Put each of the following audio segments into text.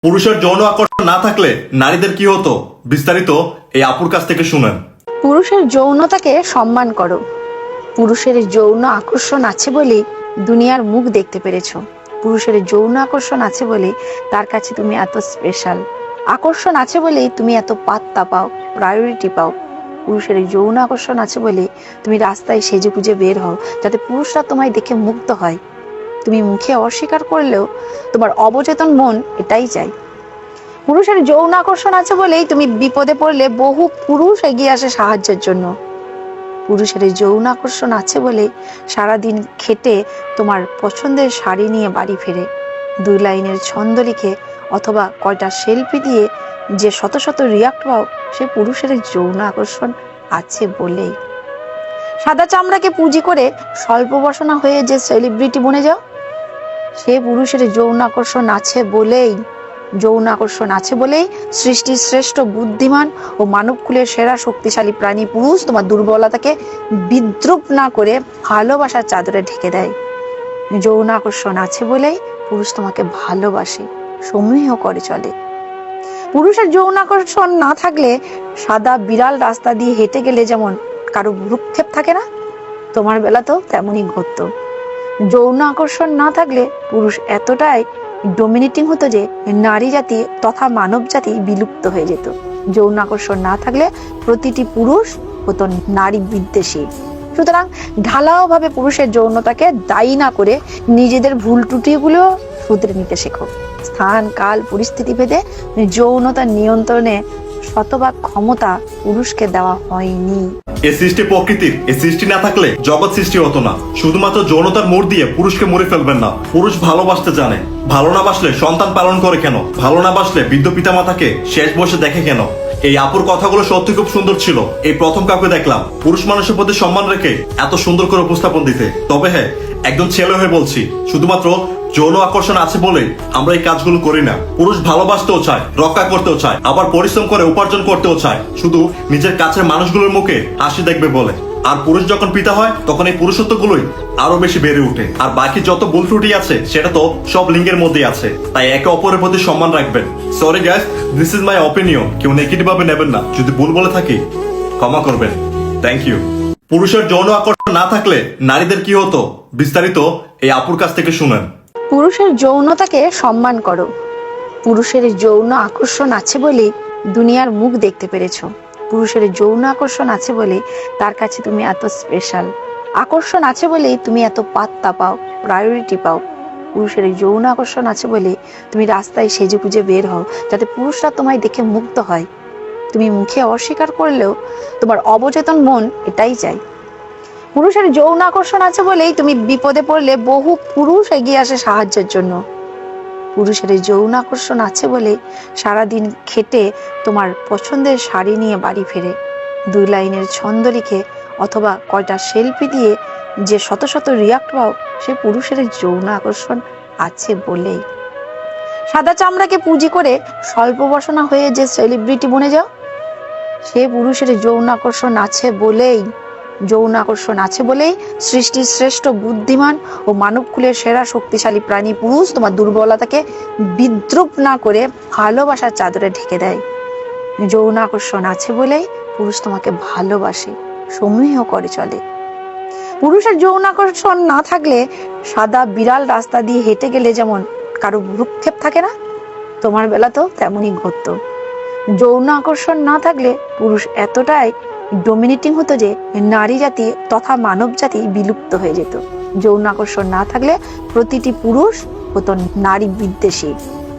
পুরুষের যৌন আকর্ষণ না থাকলে নারীদের কি হতো বিস্তারিত এই আপুর কাছ থেকে শুনেন। পুরুষের যৌনতাকে সম্মান করো। পুরুষের যৌন আকর্ষণ আছে বলে দুনিয়ার মুখ দেখতে পেরেছো। পুরুষের যৌন আকর্ষণ আছে বলে তার কাছে তুমি এত স্পেশাল। আকর্ষণ আছে বলেই তুমি এত পাত্তা পাও, প্রায়োরিটি পাও। পুরুষের যৌন আকর্ষণ আছে বলে তুমি রাস্তায় সেজে গুজে বের হও, যাতে পুরুষরা তোমায় দেখে মুগ্ধ হয়। তুমি মুখে অস্বীকার করলেও তোমার অবচেতন মন এটাই চায়। পুরুষের যৌন আকর্ষণ আছে বলেই তুমি বিপদে পড়লে বহু পুরুষ এগিয়ে আসে সাহায্যের জন্য। পুরুষের যৌন আকর্ষণ আছে বলে সারাদিন খেটে তোমার পছন্দের শাড়ি নিয়ে বাড়ি ফেরে। 2 লাইনের ছন্দ লিখে অথবা কয়টা সেলফি দিয়ে যে শত শত রিয়াক্ট পাও, সে পুরুষের যৌন আকর্ষণ আছে বলেই। সাদা চামড়াকে পুঁজি করে স্বল্প বসনা হয়ে যে সেলিব্রিটি বনে যাও, সে পুরুষের যৌন আকর্ষণ আছে বলেই। যৌন আকর্ষণ আছে বলেই সৃষ্টির শ্রেষ্ঠ বুদ্ধিমান ও মানবকুলের সেরা শক্তিশালী প্রাণী পুরুষ তোমার দুর্বলতাকে বিদ্রুপ না করে ভালোবাসার চাদরে ঢেকে দেয়। যৌন আকর্ষণ আছে বলেই পুরুষ তোমাকে ভালোবাসে, সমীহ করে চলে। পুরুষের যৌন আকর্ষণ না থাকলে সাদা বিড়াল রাস্তা দিয়ে হেঁটে গেলে যেমন কারো ভ্রুক্ষেপ থাকে না, তোমার বেলাতেও তেমনই ঘটতো। যৌন আকর্ষণ না থাকলে পুরুষ এতটাই ডোমিনেটিং হতো যে নারী জাতি তথা মানব জাতি বিলুপ্ত হয়ে যেত। যৌন আকর্ষণ না থাকলে প্রতিটি পুরুষ হতো নারী বিদ্বেষী। সুতরাং ঢালাও ভাবে পুরুষের যৌনতাকে দায়ী না করে নিজেদের ভুল ত্রুটিগুলো শুধরে নিতে শেখো। স্থান কাল পরিস্থিতি ভেদে যৌনতা নিয়ন্ত্রণে শতভাগ ক্ষমতা পুরুষকে দেওয়া হয়নি। এই সৃষ্টি প্রকৃতির, এই সৃষ্টি না থাকলে জগৎ সৃষ্টি হতো না। শুধুমাত্র যৌনতার মোড় দিয়ে পুরুষকে মরে ফেলবেন না। পুরুষ ভালোবাসতে জানে। ভালো না বাসলে সন্তান পালন করে কেন? ভালো না বাসলে বৃদ্ধ পিতামাতাকে শেষ বসে দেখে কেন? এই আপুর কথাগুলো সত্যি খুব সুন্দর ছিল। এই প্রথম কাউকে দেখলাম পুরুষ মানুষের প্রতি সম্মান রেখে এত সুন্দর করে উপস্থাপন দিতে। তবে হ্যাঁ, একজন ছেলে হয়ে বলছি, শুধুমাত্র যৌন আকর্ষণ আছে বলে আমরা এই কাজগুলো করি না। পুরুষ ভালোবাসতেও চায়, রক্ষা করতেও চায়, আবার পরিশ্রম করে উপার্জন করতেও চায়, শুধু নিজের কাছের মানুষগুলোর মুখে হাসি দেখবে বলে। আর পুরুষ যখন পিতা হয় তখন এই পুরুষত্বগুলোই আরো বেশি বেড়ে ওঠে। আর বাকি যত ভুল ত্রুটি আছে সেটা তো সব লিঙ্গের মধ্যেই আছে। তাই একে অপরের প্রতি সম্মান রাখবেন। Sorry guys, this is my opinion. কেউ নেগেটিভ ভাবে নেবেন না। যদি ভুল বলে থাকি ক্ষমা করবেন। Thank you. পুরুষের যৌন আকর্ষণ না থাকলে নারীদের কি হতো বিস্তারিত এই আপুর কাছ থেকে শুনেন। পুরুষের যৌনতাকে সম্মান করো। পুরুষের যৌন আকর্ষণ আছে বলে দুনিয়ার মুখ দেখতে পেরেছো। পুরুষের যৌন আকর্ষণ আছে বলে তার কাছে তুমি এত স্পেশাল। আকর্ষণ আছে বলেই তুমি এত পাত্তা পাও, প্রায়োরিটি পাও। পুরুষের যৌন আকর্ষণ আছে বলে তুমি রাস্তায় সেজে গুজে বের হও, যাতে পুরুষরা তোমায় দেখে মুগ্ধ হয়। তুমি মুখে অস্বীকার করলেও তোমার অবচেতন মন এটাই চায়। পুরুষের যৌন আকর্ষণ আছে বলেই তুমি বিপদে পড়লে বহু পুরুষ এগিয়ে আসে সাহায্যের জন্য। পুরুষের যৌন আকর্ষণ আছে বলে সারাদিন খেটে তোমার পছন্দের শাড়ি নিয়ে বাড়ি ফেরে। 2 লাইনের ছন্দ লিখে অথবা কয়টা সেলফি দিয়ে যে শত শত রিয়াক্ট পাও, সে পুরুষের যৌন আকর্ষণ আছে বলেই। সাদা চামড়াকে পুঁজি করে স্বল্প বসনা হয়ে যে সেলিব্রিটি বনে যাও, সে পুরুষের যৌন আকর্ষণ আছে বলেই। যৌন আকর্ষণ আছে বলেই সৃষ্টির শ্রেষ্ঠ বুদ্ধিমান ও মানবকুলের সেরা শক্তিশালী প্রাণী পুরুষ তোমার দুর্বলতাকে বিদ্রুপ না করে ভালোবাসার চাদরে ঢেকে দেয়। যৌন আকর্ষণ আছে বলেই পুরুষ তোমাকে ভালোবাসে, সমীহ করে চলে। পুরুষের যৌন আকর্ষণ না থাকলে সাদা বিড়াল রাস্তা দিয়ে হেঁটে গেলে যেমন কারো ভ্রুক্ষেপ থাকে না, তোমার বেলাতেও তেমনই ঘটতো। যৌন আকর্ষণ না থাকলে পুরুষ এতটাই ডোমিনেটিং হতো যে নারী জাতি তথা মানব জাতি বিলুপ্ত হয়ে যেত। যৌন আকর্ষণ না থাকলে প্রতিটি পুরুষ হতো নারী বিদ্বেষী।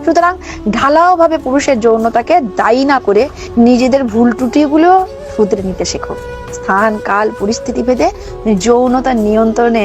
সুতরাং ঢালাও ভাবে পুরুষের যৌনতাকে দায়ী না করে নিজেদের ভুল ত্রুটিগুলো শুধরে নিতে শেখো। স্থান কাল পরিস্থিতি ভেদে যৌনতা নিয়ন্ত্রণে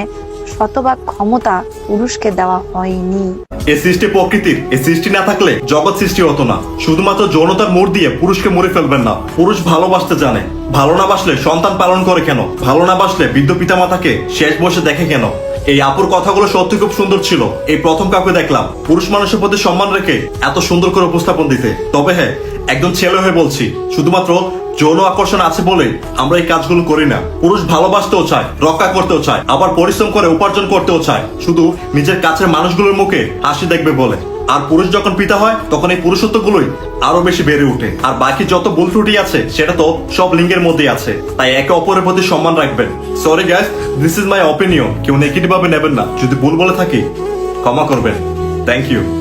শতভাগ ক্ষমতা পুরুষকে দেওয়া হয়নি। এই সৃষ্টি প্রকৃতির, এই সৃষ্টি না থাকলে জগৎ সৃষ্টি হতো না। শুধুমাত্র যৌনতার মোড় দিয়ে পুরুষকে মরে ফেলবেন না। পুরুষ ভালোবাসতে জানে। ভালো না বাসলে সন্তান পালন করে কেন? ভালো না বাসলে বৃদ্ধ পিতামাতাকে শেষ বসে দেখে কেন? এই আপুর কথাগুলো সত্যি খুব সুন্দর ছিল। এই প্রথম কাউকে দেখলাম পুরুষ মানুষের প্রতি সম্মান রেখে এত সুন্দর করে উপস্থাপন দিতে। তবে হ্যাঁ, একজন ছেলে হয়ে বলছি, শুধুমাত্র যৌন আকর্ষণ আছে বলে আমরা এই কাজগুলো করি না। পুরুষ ভালোবাসতেও চায়, রক্ষা করতেও চায়, আবার পরিশ্রম করে উপার্জন করতেও চায়, শুধু নিজের কাছের মানুষগুলোর মুখে হাসি দেখবে বলে। আর পুরুষ যখন পিতা হয় তখন এই পুরুষত্বগুলোই আরো বেশি বেড়ে ওঠে। আর বাকি যত ভুল ত্রুটি আছে সেটা তো সব লিঙ্গের মধ্যেই আছে, তাই একে অপরের প্রতি সম্মান রাখবেন। Sorry guys, this is my opinion, কেউ নেগেটিভ ভাবে নেবেন না। যদি ভুল বলে থাকি ক্ষমা করবেন। Thank you.